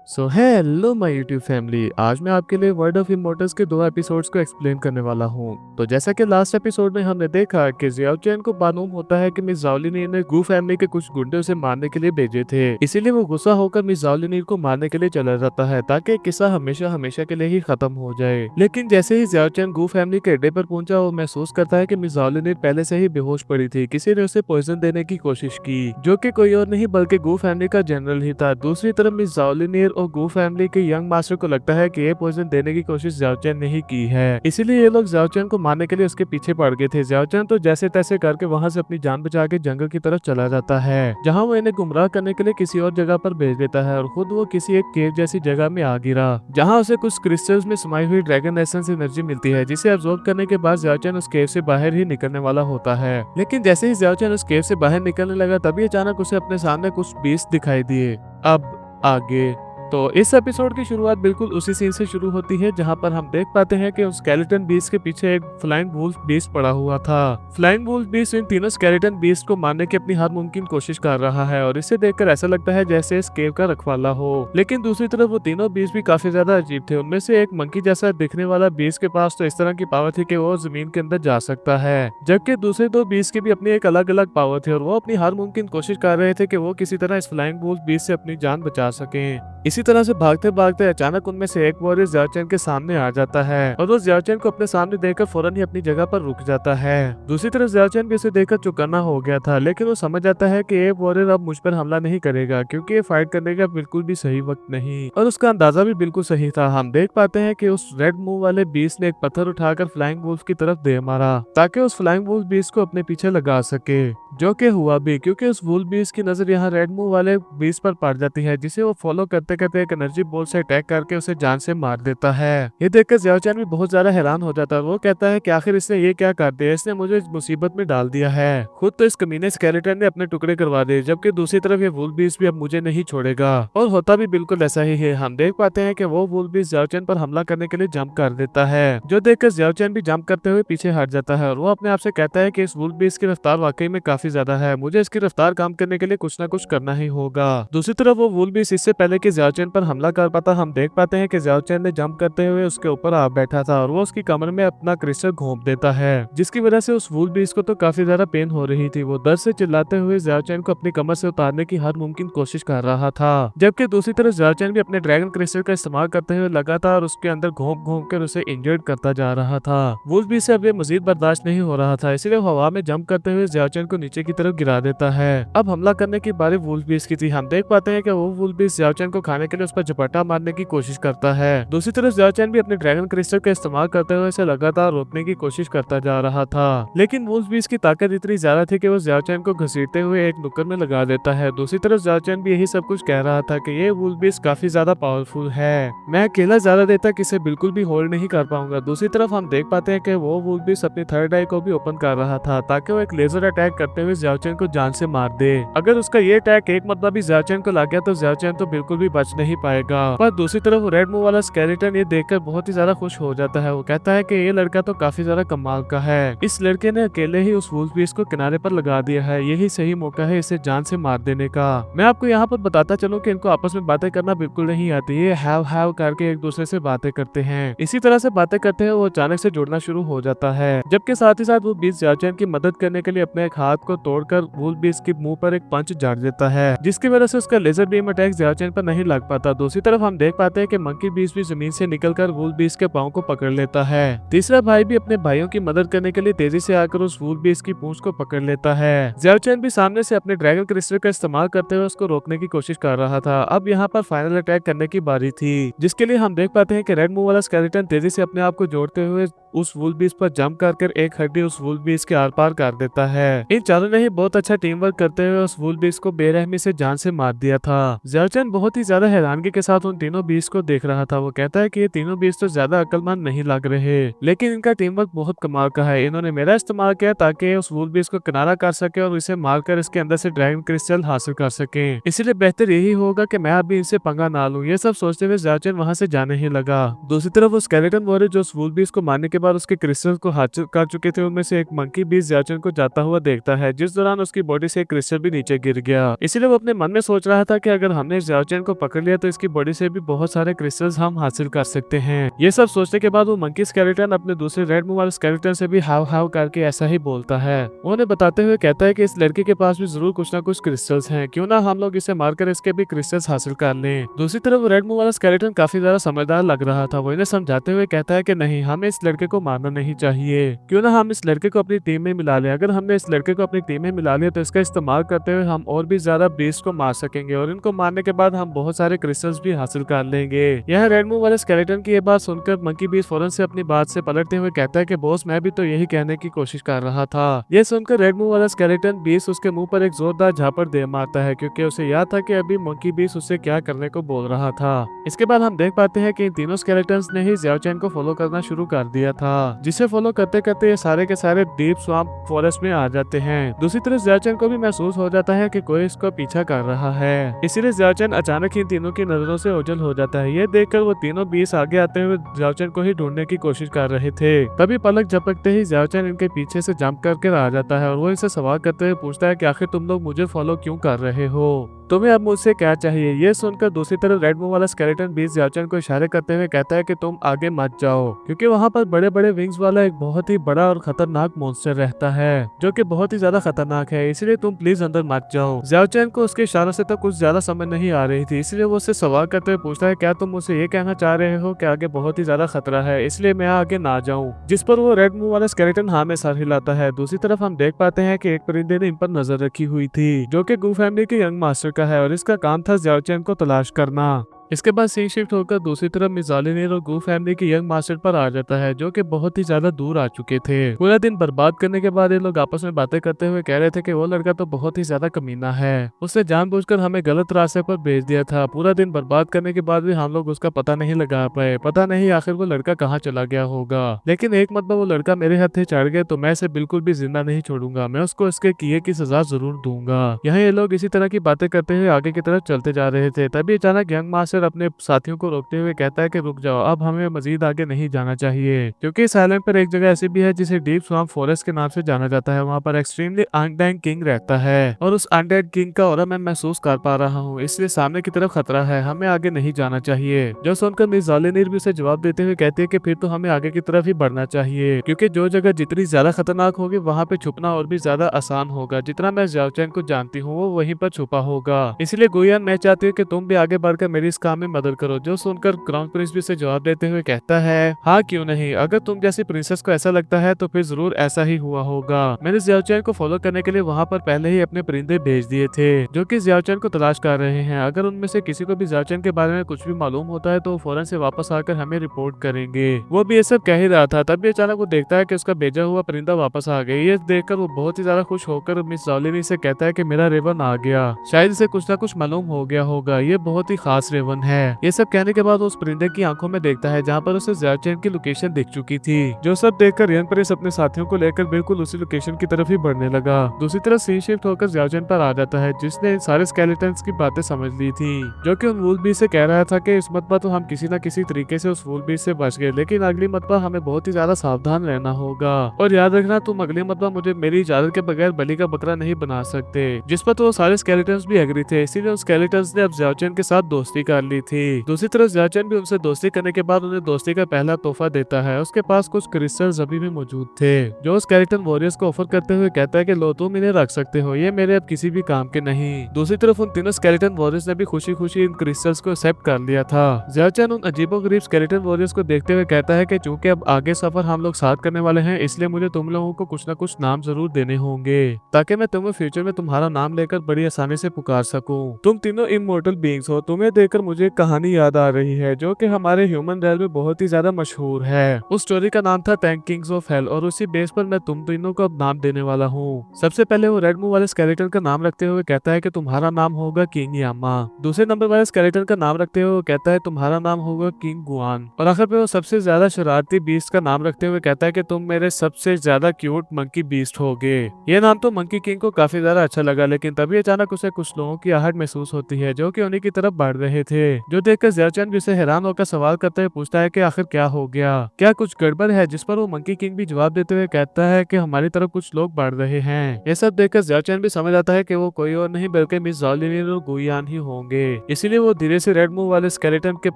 So hello my YouTube family. आज मैं आपके लिए वर्ड ऑफ इमोर्टल्स के 2 एपिसोड्स को एक्सप्लेन करने वाला हूँ। तो जैसा कि लास्ट एपिसोड में हमने देखा कि जियाओ चैन को मालूम होता है कि मिस जाओलिनी ने गू फैमिली के कुछ गुंडे उसे मारने के लिए भेजे थे, इसीलिए वो गुस्सा होकर मिस जाओलिनी को मारने के लिए चला जाता है ताकि ये किस्सा हमेशा हमेशा के लिए ही खत्म हो जाए। लेकिन जैसे ही जियाओ चैन गू फैमिली के अड्डे पर पहुंचा, वो महसूस करता है कि मिस जाओलिनी पहले से ही बेहोश पड़ी थी। किसी ने उसे पॉइजन देने की कोशिश की, जो कि कोई और नहीं बल्कि गू फैमिली का जनरल ही था। दूसरी तरफ मिस जाओलिनी और गू फैमिली के यंग मास्टर को लगता है कि ये पॉइजन देने की कोशिश जियाओ चैन ने ही की है, इसीलिए ये लोग जियाओ चैन को मारने के लिए उसके पीछे पड़ गए थे। जियाओ चैन तो जैसे तैसे करके वहां से अपनी जान बचा के जंगल की तरफ चला जाता है, जहां वो इन्हें गुमराह करने के लिए किसी और जगह पर भेज देता है और खुद वो किसी एक केव जैसी जगह में आ गिरा, जहां उसे कुछ क्रिस्टल्स में समाई हुई ड्रैगन एसेंस एनर्जी मिलती है, जिसे अब्सॉर्ब करने के बाद जियाओ चैन उस केव से बाहर ही निकलने वाला होता है। लेकिन जैसे ही जियाओ चैन उस केव से बाहर निकलने लगा, तभी अचानक उसे अपने सामने कुछ बीस्ट दिखाई दिए। अब आगे तो इस एपिसोड की शुरुआत बिल्कुल उसी सीन से शुरू होती है, जहां पर हम देख पाते हैं कि उस स्केलेटन बीस्ट के पीछे एक फ्लाइंग वुल्फ बीस्ट पड़ा हुआ था। फ्लाइंग वुल्फ बीस्ट इन तीनों स्केलेटन बीस्ट को मारने की अपनी हर मुमकिन कोशिश कर रहा है और इसे देखकर ऐसा लगता है जैसे इस केव का रखवाला हो। लेकिन दूसरी तरफ वो तीनों बीस्ट भी काफी ज्यादा अजीब थे। उनमें से एक मंकी जैसा दिखने वाला बीस्ट के पास तो इस तरह की पावर थी कि वो जमीन के अंदर जा सकता है, जबकि दूसरे दो बीस्ट की भी अपनी एक अलग अलग पावर थी और वो अपनी हर मुमकिन कोशिश कर रहे थे कि वो किसी तरह इस फ्लाइंग वुल्फ बीस्ट से अपनी जान बचा सके। इसी तरह से भागते भागते अचानक उनमें से एक वॉरियर जियाओ चैन के सामने आ जाता है और वो जियाओ चैन को अपने सामने देखकर फौरन ही अपनी जगह पर रुक जाता है। दूसरी तरफ जियाओ चैन भी उसे देखकर चौकन्ना हो गया था, लेकिन वो समझ जाता है कि ये वॉरियर अब मुझ पर हमला नहीं करेगा, क्योंकि ये फाइट करने का बिल्कुल भी सही वक्त नहीं, और उसका अंदाजा भी बिल्कुल सही था। हम देख पाते हैं कि उस रेड मुंह वाले बीस्ट ने एक पत्थर उठाकर फ्लाइंग वुल्फ की तरफ दे मारा ताकि उस फ्लाइंग वुल्फ बीस्ट को अपने पीछे लगा सके, जो कि हुआ भी, क्योंकि उस वुल्फ बीस्ट की नजर यहाँ रेड मुंह वाले बीस्ट पर पड़ जाती है, जिसे वो फॉलो करते करते एक एनर्जी बॉल से अटैक करके उसे जान से मार देता है। ये देखकर जियाओ चैन भी बहुत ज्यादा हैरान हो जाता है। वो कहता है कि आखिर इसने ये क्या कर दिया, इसने मुझे मुसीबत में डाल दिया है। खुद तो इस कमीने स्केलेटन ने अपने टुकड़े करवा दिए, जबकि दूसरी तरफ ये वुल्फ बीस्ट भी अब मुझे नहीं छोड़ेगा। और होता भी बिल्कुल ऐसा ही है। हम देख पाते हैं कि वो वुल्फ बीस्ट जियाओ चैन पर हमला करने के लिए जंप कर देता है, जो देखकर जियाओ चैन भी जंप करते हुए पीछे हट जाता है और वो अपने आप से कहता है कि इस वुल्फ बीस्ट की रफ्तार वाकई में काफी ज्यादा है, मुझे इसकी रफ्तार कम करने के लिए कुछ ना कुछ करना ही होगा। दूसरी तरफ वो वुल्फ बीस्ट इससे पहले कि जियाओ चैन पर हमला कर पाता, हम देख पाते हैं कि जियाओ चैन ने जंप करते हुए उसके ऊपर आ बैठा था और वो उसकी कमर में अपना क्रिस्टल घोंप देता है, जिसकी वजह से उस वुल्फ बीस्ट को तो काफी ज्यादा पेन हो रही थी। वो दर्द से चिल्लाते हुए जियाओ चैन को अपनी कमर से उतारने की हर मुमकिन कोशिश कर रहा था, जबकि दूसरी तरफ जियाओ चैन भी अपने ड्रैगन क्रिस्टल का इस्तेमाल करते हुए लगातार उसके अंदर घोंप घोंप कर उसे इंजर्ड करता जा रहा था। वुल्फ बीस्ट से अब ये मजीद बर्दाश्त नहीं हो रहा था, इसलिए वो हवा में जंप करते हुए जियाओ चैन को नीचे की तरफ गिरा देता है। अब हमला करने की बारी वुल्फ बीस्ट की थी। हम देख पाते हैं कि वो वुल्फ बीस्ट जियाओ चैन को खाने के लिए उस पर झपट्टा मारने की कोशिश करता है। दूसरी तरफ जियाओ चैन भी अपने ड्रैगन क्रिस्टल का इस्तेमाल करते हुए इसे लगातार रोकने की कोशिश करता जा रहा था, लेकिन वुल्फ बीस्ट की ताकत इतनी ज्यादा थी कि वो जियाओ चैन को घसीटते हुए एक नुक्कड़ में लगा देता है। दूसरी तरफ जियाओ चैन भी यही सब कुछ कह रहा था कि ये वुल्फ बीस्ट काफी ज्यादा पावरफुल है, मैं अकेला ज्यादा देर तक इसे बिल्कुल भी होल्ड नहीं कर पाऊंगा। दूसरी तरफ हम देख पाते हैं कि वो वुल्फ बीस्ट अपनी थर्ड आई को भी ओपन कर रहा था ताकि वो एक लेजर अटैक करते हुए जियाओ चैन को जान से मार दे। अगर उसका ये अटैक एक मतलब भी जियाओ चैन को लग गया तो जियाओ चैन तो बिल्कुल भी बच नहीं पाएगा। पर दूसरी तरफ वो रेड मुंह वाला स्केलेटन ये देखकर बहुत ही ज्यादा खुश हो जाता है। वो कहता है कि ये लड़का तो काफी ज्यादा कमाल का है, इस लड़के ने अकेले ही उस वुल्फ बीस्ट को किनारे पर लगा दिया है, यही सही मौका है इसे जान से मार देने का। मैं आपको यहाँ पर बताता चलूं कि इनको आपस में बातें करना बिल्कुल नहीं आती, ये हैव करके एक दूसरे से बातें करते हैं। इसी तरह से बातें करते हैं वो अचानक से जुड़ना शुरू हो जाता है, जबकि साथ ही साथ वो बीस्ट जियाओ चैन की मदद करने के लिए अपने एक हाथ को तोड़कर वुल्फ बीस्ट के मुंह पर एक पंच झाड़ देता है, जिसकी वजह से उसका लेजर बीम अटैक जियाओ चैन पर नहीं लग पाता। दूसरी तरफ हम देख पाते हैं कि मंकी बीस्ट भी जमीन से निकलकर वुल्फ बीस्ट के पांव को पकड़ लेता है। तीसरा भाई भी अपने भाइयों की मदद करने के लिए तेजी से आकर उस वुल्फ बीस्ट की पूंछ को पकड़ लेता है। जियाओ चैन भी सामने से अपने ड्रैगन क्रिस्टल का इस्तेमाल करते हुए उसको रोकने की कोशिश कर रहा था। अब यहाँ पर फाइनल अटैक करने की बारी थी, जिसके लिए हम देख पाते हैं कि रेड मुंह वाला स्केलेटन तेजी से अपने आप को जोड़ते हुए उस वुल्फ बीस्ट पर जंप कर एक हड्डी उस वुल्फ बीस्ट के आर पार कर देता है। इन चारों ने ही बहुत अच्छा टीम वर्क करते हुए उस वुल्फ बीस्ट को बेरहमी से जान से मार दिया था। जियाओ चैन बहुत ही ज्यादा हैरानगी के साथ उन तीनों बीस्ट को देख रहा था। वो कहता है कि ये तीनों बीस्ट तो ज्यादा अक्लमंद नहीं लग रहे, लेकिन इनका टीम वर्क बहुत कमाल का है। इन्होंने मेरा इस्तेमाल किया ताकि उस वुल्फ बीस्ट को किनारा कर सके और इसे मारकर इसके अंदर से ड्रैगन क्रिस्टल हासिल कर सके, इसलिए बेहतर यही होगा कि मैं अभी इनसे पंगा ना लूं। ये सब सोचते हुए जियाओ चैन वहां से जाने ही लगा। दूसरी तरफ वो स्केलेटन वॉरियर जो उस वुल्फ बीस्ट को मारने के बार उसके क्रिस्टल को हासिल कर चुके थे, उनमें से एक मंकी बीस्ट जियाओचेन को जाता हुआ देखता है, जिस दौरान उसकी बॉडी से एक क्रिस्टल भी नीचे गिर गया। इसीलिए वो अपने मन में सोच रहा था कि अगर हमने जियाओचेन को पकड़ लिया तो इसकी बॉडी से भी बहुत सारे क्रिस्टल्स हम हासिल कर सकते हैं। ये सब सोचने के बाद वो मंकी स्केलेटन अपने दूसरे रेड मूव वाले स्केलेटन से भी हाव हाव करके ऐसा ही बोलता है। वो उन्हें बताते हुए कहता है कि इस लड़के के पास भी जरूर कुछ ना कुछ क्रिस्टल्स हैं, क्यों ना हम लोग इसे मारकर इसके भी क्रिस्टल्स हासिल कर लें। दूसरी तरफ रेड मूव वाला स्केलेटन काफी ज्यादा समझदार लग रहा था। वो इन्हें समझाते हुए कहता है कि नहीं, हमें इस लड़के को मारना नहीं चाहिए, क्यों ना हम इस लड़के को अपनी टीम में मिला लें। अगर हमने इस लड़के को अपनी टीम में मिला लिया तो इसका इस्तेमाल करते हुए हम और भी ज्यादा बीस्ट को मार सकेंगे, और इनको मारने के बाद हम बहुत सारे क्रिस्टल्स भी हासिल कर लेंगे। यह रेड मूव वाले स्केलेटन की ये बात सुनकर मंकी बीस्ट फौरन से अपनी बात से पलटते हुए कहता है कि बॉस, मैं भी तो यही कहने की कोशिश कर रहा था। यह सुनकर रेड मूव वाला स्केलेटन बीस्ट उसके मुंह पर एक जोरदार झापड़ दे मारता है, क्योंकि उसे याद था कि अभी मंकी बीस्ट उससे क्या करने को बोल रहा था। इसके बाद हम देख पाते हैं कि इन तीनों स्केलेटन्स ने ही जियाओचेन को फॉलो करना शुरू कर दिया था, जिसे फॉलो करते करते ये सारे के सारे डीप स्वाम्प फॉरेस्ट में आ जाते हैं। दूसरी तरफ जियाओचेन को भी महसूस हो जाता है कि कोई इसको पीछा कर रहा है, इसीलिए जियाओचेन अचानक ही तीनों की नजरों से ओझल हो जाता है। ये देखकर वो तीनों बीस आगे आते हुए जियाओचेन को ही ढूंढने की कोशिश कर रहे थे। तभी पलक झपकते ही जियाओचेन इनके पीछे से जंप करके आ जाता है, और वो इनसे सवाल करते हुए पूछता है कि आखिर तुम लोग मुझे फॉलो क्यों कर रहे हो, तुम्हें अब मुझसे क्या चाहिए। ये सुनकर दूसरी तरफ रेड मूव वाला स्केलेटन बीस जियाओचेन को इशारे करते हुए कहता है कि तुम आगे मत जाओ, क्योंकि वहाँ पर बड़े बड़े विंग्स वाला एक बहुत ही बड़ा और खतरनाक मॉन्स्टर रहता है, जो कि बहुत ही ज्यादा खतरनाक है, इसलिए तुम प्लीज अंदर मत जाओ। जियाओचेन को उसके इशारों से तो कुछ ज्यादा समझ नहीं आ रही थी, इसलिए वो उससे सवाल करते हुए पूछता है, क्या तुम मुझसे ये कहना चाह रहे हो कि आगे बहुत ही ज्यादा खतरा है, इसलिए मैं आगे ना जाऊं। जिस पर वो रेड मूव वाला स्केलेटन हाँ में सर हिलाता है। दूसरी तरफ हम देख पाते हैं कि एक परिंदे ने इन पर नजर रखी हुई थी, जो कि गू फैमिली के यंग मास्टर का है, और इसका काम था जियाओचेन को तलाश करना। इसके बाद सीन शिफ्ट होकर दूसरी तरफ मिस ज़ालिनीर और गू फैमिली के यंग मास्टर पर आ जाता है, जो कि बहुत ही ज्यादा दूर आ चुके थे। पूरा दिन बर्बाद करने के बाद ये लोग आपस में बातें करते हुए कह रहे थे कि वो लड़का तो बहुत ही ज्यादा कमीना है, उसने जानबूझकर हमें गलत रास्ते पर भेज दिया था। पूरा दिन बर्बाद करने के बाद भी हम लोग उसका पता नहीं लगा पाए, पता नहीं आखिर वो लड़का कहाँ चला गया होगा। लेकिन एक मरतबा वो लड़का मेरे हाथे चढ़ गए तो मैं इसे बिल्कुल भी जिंदा नहीं छोड़ूंगा, मैं उसको इसके किए की सजा जरूर दूंगा। यहाँ ये लोग इसी तरह की बातें करते हुए आगे की तरफ चलते जा रहे थे। तभी अचानक यंग मास्टर अपने साथियों को रोकते हुए कहता है कि रुक जाओ, अब हमें मजीद आगे नहीं जाना चाहिए, क्योंकि इस आइलैंड पर एक जगह ऐसी भी है जिसे डीप स्वाम्प फॉरेस्ट के नाम से जाना जाता है। वहाँ पर एक्सट्रीमली अनडेड किंग रहता है, और उस अनडेड किंग का ऑरा मैं महसूस कर पा रहा हूँ, इसलिए सामने की तरफ खतरा है, हमें आगे नहीं जाना चाहिए। जो सुनकर मिस ज़ालिनीर भी उसे जवाब देते हुए कहती है कि फिर तो हमें आगे की तरफ ही बढ़ना चाहिए, क्योंकि जो जगह जितनी ज्यादा खतरनाक होगी वहाँ पे छुपना और भी ज्यादा आसान होगा। जितना मैं जियाओचेन को जानती हूँ वो वहीं पर छुपा होगा, इसलिए गुयान मैं चाहती हूँ कि तुम भी आगे बढ़कर मेरी इस काम में मदद करो। जो सुनकर क्राउन प्रिंस भी उसे जवाब देते हुए कहता है, हाँ क्यों नहीं, अगर तुम जैसी प्रिंसेस को ऐसा लगता है तो फिर जरूर ऐसा ही हुआ होगा। मैंने जियाओचेन को फॉलो करने के लिए वहाँ पर पहले ही अपने परिंदे भेज दिए थे, जो कि जियाओचेन को तलाश कर रहे हैं। अगर उनमें से किसी को भी जियाओचेन के बारे में कुछ भी मालूम होता है तो वो फौरन से वापस आकर हमें रिपोर्ट करेंगे। वो भी ये सब कह ही रहा था, तभी अचानक वो देखता है कि उसका भेजा हुआ परिंदा वापस आ गया। ये देखकर वो बहुत ही ज्यादा खुश होकर मिस ज़ालिनीर से कहता है कि मेरा रेवन आ गया, शायद इसे कुछ ना कुछ मालूम हो गया होगा, ये बहुत ही खास रेवन है। ये सब कहने के बाद उस परिंदे की आंखों में देखता है जहाँ पर उसे जियाओचेन की लोकेशन दिख चुकी थी। जो सब देखकर यंग प्रिंस अपने साथियों को लेकर बिल्कुल उसी लोकेशन की तरफ ही बढ़ने लगा। दूसरी तरफ सीन शिफ्ट होकर जियाओचेन पर आ जाता है, जिसने इन सारे स्केलेटन्स की बातें समझ ली थी, जो कि उन वुल्फ बीस्ट से कह रहा था कि इस मरतबा तो हम किसी न किसी तरीके से उस वुल्फ बीस्ट से बच गए, लेकिन अगली मरतबा हमें बहुत ही ज्यादा सावधान रहना होगा, और याद रखना तुम अगली मरतबा मुझे मेरी इजाजत के बगैर बलि का बकरा नहीं बना सकते। जिस पर तो वो सारे स्केलेटन्स भी एग्री थे, इसीलिए उन स्केलेटन्स ने अब जियाओचेन के साथ दोस्ती कर ली थी। दूसरी तरफ जियाओचेन भी उनसे दोस्ती करने के बाद उन्हें दोस्ती का पहला तोहफा देता है। उसके पास कुछ क्रिस्टल्स अभी भी मौजूद थे, जो स्केलेटन वॉरियर्स को ऑफर करते हुए कहता है कि लो तुम इन्हें रख सकते हो, ये मेरे अब किसी भी काम के नहीं। दूसरी तरफ उन तीनों स्केलेटन वॉरियर्स ने भी खुशी खुशी इन क्रिस्टल्स को एक्सेप्ट कर लिया था। जियाओचेन उन अजीबोगरीब स्केलेटन वॉरियर्स को देखते हुए कहता है कि चूंकि अब आगे सफर हम लोग साथ करने वाले हैं, इसलिए मुझे तुम लोगों को कुछ न कुछ नाम जरूर देने होंगे, ताकि मैं तुम्हें फ्यूचर में तुम्हारा नाम लेकर बड़ी आसानी से पुकार सकूं। तुम तीनों इमोर्टल बीइंग्स हो। तुम्हें देखकर मुझे एक कहानी याद आ रही है, जो कि हमारे ह्यूमन रेल में बहुत ही ज्यादा मशहूर है। उस स्टोरी का नाम था 10 किंग्स ऑफ हेल, और उसी बेस पर मैं तुम तीनों को अब नाम देने वाला हूँ। सबसे पहले वो रेड मूव वाले स्केलेटन का नाम रखते हुए कहता है कि तुम्हारा नाम होगा किंग यामा। दूसरे नंबर वाले स्केलेटन का नाम रखते हुए कहता है तुम्हारा नाम होगा किंग गुआन। और आखिर पे वो सबसे ज्यादा शरारती बीस्ट का नाम रखते हुए कहता है कि तुम मेरे सबसे ज्यादा क्यूट मंकी बीस्ट होगे। ये नाम तो मंकी किंग को काफी ज्यादा अच्छा लगा, लेकिन तभी अचानक उसे कुछ लोगों की आहट महसूस होती है, जो कि उन्हीं की तरफ बढ़ रहे थे। जो देखकर ज़ियाओचैन भी उसे हैरान होकर सवाल करते हुए पूछता है कि आखिर क्या हो गया, क्या कुछ गड़बड़ है, जिस पर वो मंकी किंग भी जवाब देते हुए कहता है कि हमारी तरफ कुछ लोग बढ़ रहे हैं। ये सब देखकर ज़ियाओचैन भी समझ आता है कि वो कोई और नहीं बल्कि मिस ज़ाओलिन और गुयान ही होंगे। इसीलिए वो धीरे से रेड मुंह वाले स्केलेटन के